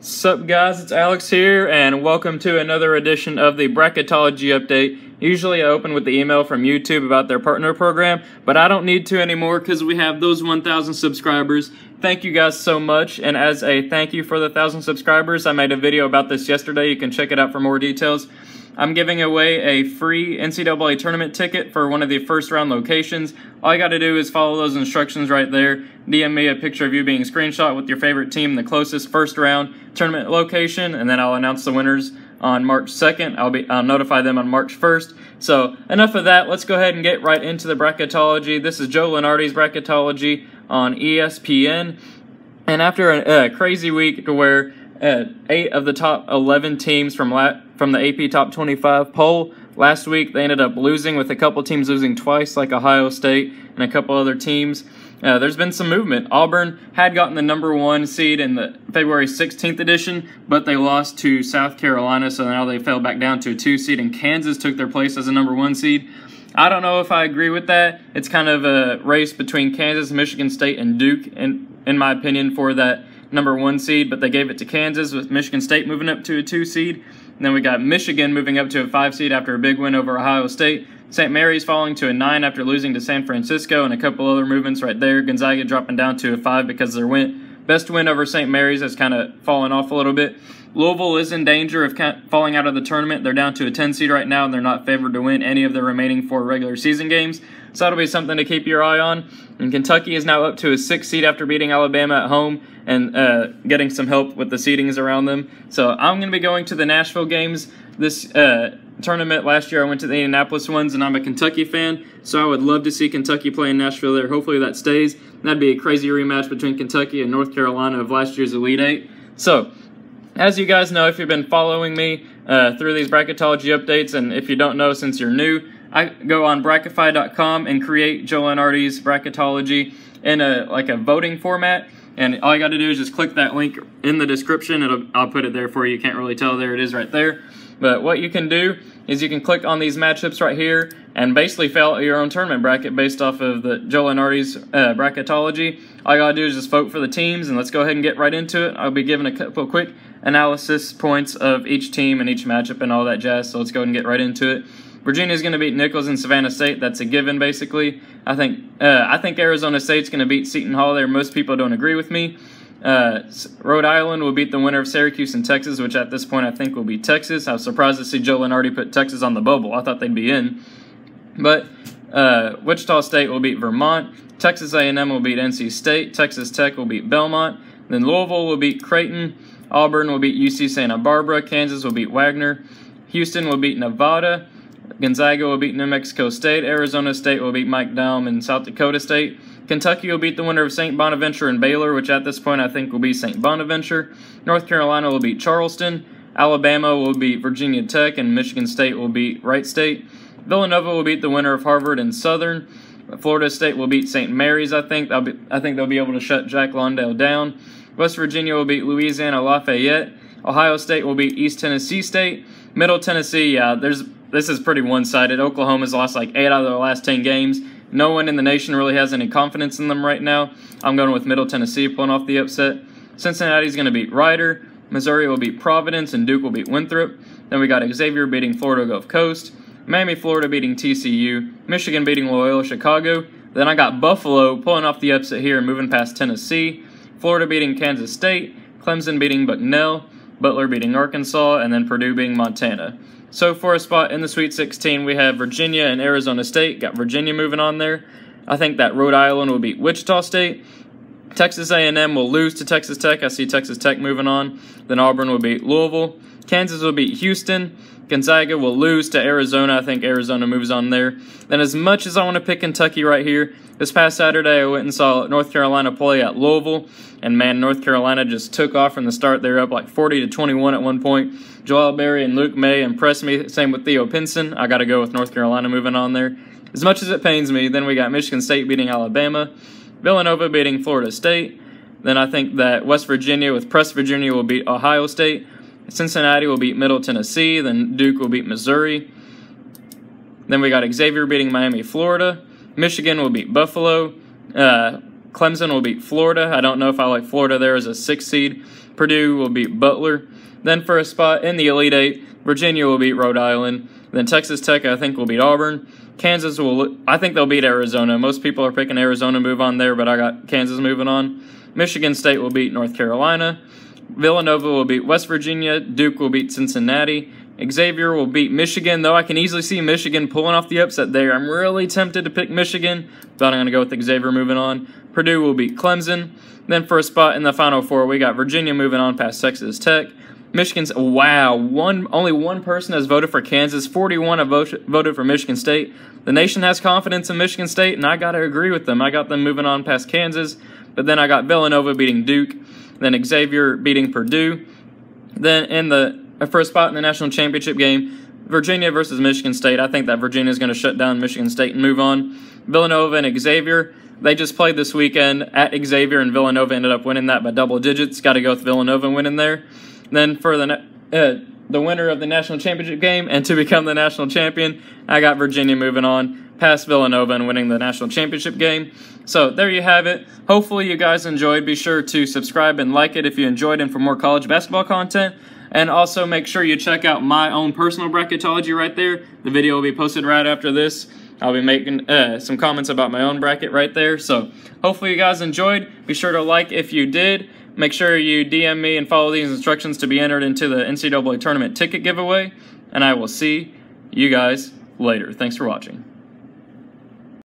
Sup guys, it's Alex here, and welcome to another edition of the Bracketology update. Usually I open with the email from YouTube about their partner program, but I don't need to anymore because we have those 1,000 subscribers. Thank you guys so much, and as a thank you for the 1,000 subscribers, I made a video about this yesterday. You can check it out for more details. I'm giving away a free NCAA tournament ticket for one of the first round locations. All you got to do is follow those instructions right there. DM me a picture of you being screenshot with your favorite team, the closest first round tournament location, and then I'll announce the winners on March 2nd. I'll notify them on March 1st. So enough of that. Let's go ahead and get right into the Bracketology. This is Joe Lunardi's Bracketology on ESPN. And after a crazy week to where 8 of the top 11 teams from the AP Top 25 poll last week, they ended up losing, with a couple teams losing twice, like Ohio State and a couple other teams. There's been some movement. Auburn had gotten the #1 seed in the February 16th edition, but they lost to South Carolina, so now they fell back down to a 2 seed, and Kansas took their place as a #1 seed. I don't know if I agree with that. It's kind of a race between Kansas, Michigan State, and Duke, in my opinion, for that #1 seed, but they gave it to Kansas, with Michigan State moving up to a 2 seed. And then we got Michigan moving up to a 5 seed after a big win over Ohio State. St. Mary's falling to a 9 after losing to San Francisco, and a couple other movements right there. Gonzaga dropping down to a 5 because their best win over St. Mary's has kind of fallen off a little bit. Louisville is in danger of falling out of the tournament. They're down to a 10 seed right now, and they're not favored to win any of the remaining 4 regular season games. So that'll be something to keep your eye on. And Kentucky is now up to a 6 seed after beating Alabama at home and getting some help with the seedings around them. So I'm going to be going to the Nashville games this tournament. Last year I went to the Indianapolis ones, and I'm a Kentucky fan, so I would love to see Kentucky play in Nashville there. Hopefully that stays. That'd be a crazy rematch between Kentucky and North Carolina of last year's Elite Eight. So, as you guys know, if you've been following me through these Bracketology updates, and if you don't know since you're new, I go on Brackify.com and create Joe Lunardi's Bracketology in a voting format. And all you got to do is just click that link in the description. I'll put it there for you. You can't really tell. There it is right there. But what you can do is you can click on these matchups right here and basically fill out your own tournament bracket based off of the Joe Lunardi's Bracketology. All you got to do is just vote for the teams, and let's go ahead and get right into it. I'll be giving a couple quick analysis points of each team and each matchup and all that jazz, so let's go ahead and get right into it. Virginia's going to beat Nichols and Savannah State. That's a given, basically. I think Arizona State's going to beat Seton Hall there. Most people don't agree with me. Rhode Island will beat the winner of Syracuse and Texas, which at this point I think will be Texas. I was surprised to see Joe Lunardi put Texas on the bubble. I thought they'd be in. But Wichita State will beat Vermont. Texas A&M will beat NC State. Texas Tech will beat Belmont. Then Louisville will beat Creighton. Auburn will beat UC Santa Barbara. Kansas will beat Wagner. Houston will beat Nevada. Gonzaga will beat New Mexico State. Arizona State will beat Mike Daum and South Dakota State. Kentucky will beat the winner of St. Bonaventure and Baylor, which at this point I think will be St. Bonaventure. North Carolina will beat Charleston. Alabama will beat Virginia Tech, and Michigan State will beat Wright State. Villanova will beat the winner of Harvard and Southern. Florida State will beat St. Mary's, I think. I think they'll be able to shut Jack Londale down. West Virginia will beat Louisiana Lafayette. Ohio State will beat East Tennessee State. Middle Tennessee, this is pretty one-sided. Oklahoma's lost like 8 out of their last 10 games. No one in the nation really has any confidence in them right now. I'm going with Middle Tennessee pulling off the upset. Cincinnati's going to beat Rider. Missouri will beat Providence, and Duke will beat Winthrop. Then we got Xavier beating Florida Gulf Coast. Miami, Florida beating TCU. Michigan beating Loyola Chicago. Then I got Buffalo pulling off the upset here and moving past Tennessee. Florida beating Kansas State. Clemson beating Bucknell. Butler beating Arkansas, and then Purdue beating Montana. So for a spot in the Sweet 16, we have Virginia and Arizona State. Got Virginia moving on there. I think that Rhode Island will beat Wichita State. Texas A&M will lose to Texas Tech. I see Texas Tech moving on. Then Auburn will beat Louisville. Kansas will beat Houston. Gonzaga will lose to Arizona. I think Arizona moves on there. Then as much as I want to pick Kentucky right here, this past Saturday I went and saw North Carolina play at Louisville. And man, North Carolina just took off from the start. They were up like 40-21 at one point. Joel Berry and Luke May impressed me. Same with Theo Pinson. I got to go with North Carolina moving on there. As much as it pains me, then we got Michigan State beating Alabama. Villanova beating Florida State. Then I think that West Virginia with Press Virginia will beat Ohio State. Cincinnati will beat Middle Tennessee. Then Duke will beat Missouri. Then we got Xavier beating Miami, Florida. Michigan will beat Buffalo. Clemson will beat Florida. I don't know if I like Florida there as a 6th seed. Purdue will beat Butler. Then for a spot in the Elite Eight, Virginia will beat Rhode Island. Then Texas Tech, I think, will beat Auburn. Kansas I think they'll beat Arizona. Most people are picking Arizona move on there, but I got Kansas moving on. Michigan State will beat North Carolina. Villanova will beat West Virginia. Duke will beat Cincinnati. Xavier will beat Michigan, though I can easily see Michigan pulling off the upset there. I'm really tempted to pick Michigan, but I'm going to go with Xavier moving on. Purdue will beat Clemson. Then for a spot in the Final Four, we got Virginia moving on past Texas Tech. Michigan's, wow, only one person has voted for Kansas. 41 have voted for Michigan State. The nation has confidence in Michigan State, and I got to agree with them. I got them moving on past Kansas, but then I got Villanova beating Duke, then Xavier beating Purdue. Then in the first spot in the national championship game, Virginia versus Michigan State. I think that Virginia is going to shut down Michigan State and move on. Villanova and Xavier, they just played this weekend at Xavier, and Villanova ended up winning that by double digits. Got to go with Villanova winning there. Then for the winner of the national championship game and to become the national champion, I got Virginia moving on past Villanova and winning the national championship game. So there you have it. Hopefully you guys enjoyed. Be sure to subscribe and like it if you enjoyed, and for more college basketball content. And also make sure you check out my own personal bracketology right there. The video will be posted right after this. I'll be making some comments about my own bracket right there. So hopefully you guys enjoyed. Be sure to like if you did. Make sure you DM me and follow these instructions to be entered into the NCAA tournament ticket giveaway. And I will see you guys later. Thanks for watching.